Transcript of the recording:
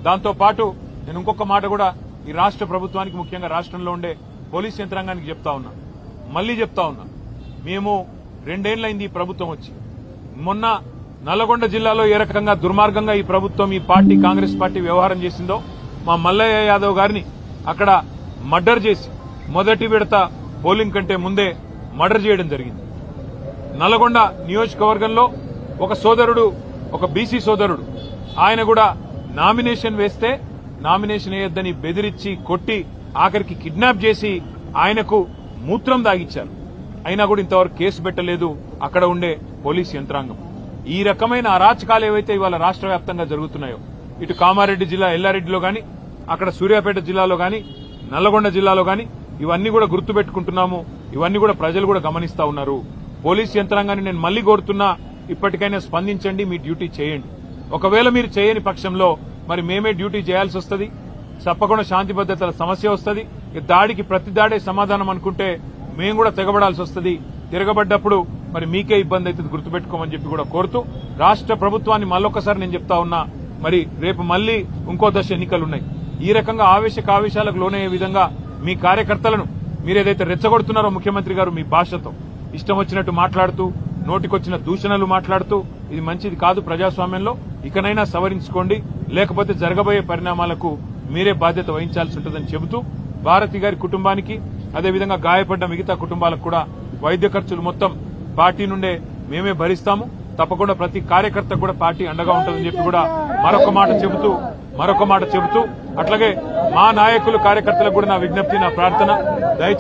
దాంతో పాటు నేను ఇంకొక మాట కూడా ఈ రాష్ట్ర ప్రభుత్వానికి ముఖ్యంగా రాష్ట్రంలో ఉండే పోలీస్ యంత్రాంగానికి చెప్తా ఉన్నా, మళ్లీ చెప్తా ఉన్నా. మేము 2 ఏళ్లైంది ఈ ప్రభుత్వం వచ్చి. మొన్న నల్లగొండ జిల్లాలో ఏ రకంగా దుర్మార్గంగా ఈ ప్రభుత్వం, ఈ పార్టీ, కాంగ్రెస్ పార్టీ వ్యవహారం చేసిందో, మా మల్లయ్య యాదవ్ గారిని అక్కడ మర్డర్ చేసి మొదటి విడత పోలింగ్ కంటే ముందే మర్డర్ చేయడం జరిగింది. నల్లగొండ నియోజకవర్గంలో ఒక సోదరుడు, ఒక బీసీ సోదరుడు, ఆయన కూడా నామినేషన్ వేస్తే నామినేషన్ వేయొద్దని బెదిరించి కొట్టి ఆఖరికి కిడ్నాప్ చేసి ఆయనకు మూత్రం దాగిచ్చారు. అయినా కూడా ఇంతవరకు కేసు పెట్టలేదు అక్కడ ఉండే పోలీస్ యంత్రాంగం. ఈ రకమైన అరాచకాలు ఏవైతే ఇవాళ రాష్ట్ర వ్యాప్తంగా జరుగుతున్నాయో, ఇటు కామారెడ్డి జిల్లా ఎల్లారెడ్డిలో గాని, అక్కడ సూర్యాపేట జిల్లాలో గాని, నల్లగొండ జిల్లాలో గాని, ఇవన్నీ కూడా గుర్తుపెట్టుకుంటున్నాము. ఇవన్నీ కూడా ప్రజలు కూడా గమనిస్తా ఉన్నారు. పోలీస్ యంత్రాంగాన్ని నేను మళ్లీ కోరుతున్నా, ఇప్పటికైనా స్పందించండి, మీ డ్యూటీ చేయండి. ఒకవేళ మీరు చేయని పక్షంలో మరి మేమే డ్యూటీ చేయాల్సి వస్తుంది. తప్పకుండా శాంతి భద్రతల సమస్య వస్తుంది. దాడికి ప్రతి దాడే సమాధానం అనుకుంటే మేము కూడా తెగబడాల్సి వస్తుంది. తిరగబడ్డప్పుడు మరి మీకే ఇబ్బంది అవుతుంది, గుర్తుపెట్టుకోమని చెప్పి కూడా కోరుతూ, రాష్ట్ర ప్రభుత్వాన్ని మళ్ళొక్కసారి నేను చెప్తా ఉన్నా, మరి రేపు మళ్లీ ఇంకో దశ ఎన్నికలున్నాయి. ఈ రకంగా ఆవేశాలకు లోనయ్యే విధంగా మీ కార్యకర్తలను మీరేదైతే రెచ్చగొడుతున్నారో ముఖ్యమంత్రి గారు మీ భాషతో ఇష్టం వచ్చినట్టు మాట్లాడుతూ, నోటికొచ్చిన దూషణలు మాట్లాడుతూ, ఇది మంచిది కాదు ప్రజాస్వామ్యంలో. ఇకనైనా సవరించుకోండి, లేకపోతే జరగబోయే పరిణామాలకు మీరే బాధ్యత వహించాల్సి ఉంటుందని చెబుతూ, భారతి గారి కుటుంబానికి, అదేవిధంగా గాయపడ్డ మిగతా కుటుంబాలకు కూడా వైద్య ఖర్చులు మొత్తం పార్టీ నుండే మేమే భరిస్తాము. తప్పకుండా ప్రతి కార్యకర్తకు కూడా పార్టీ అండగా ఉంటుందని చెప్పి కూడా మరొక మాట చెబుతూ అట్లాగే మా నాయకులు, కార్యకర్తలకు కూడా నా విజ్ఞప్తి, నా ప్రార్థన,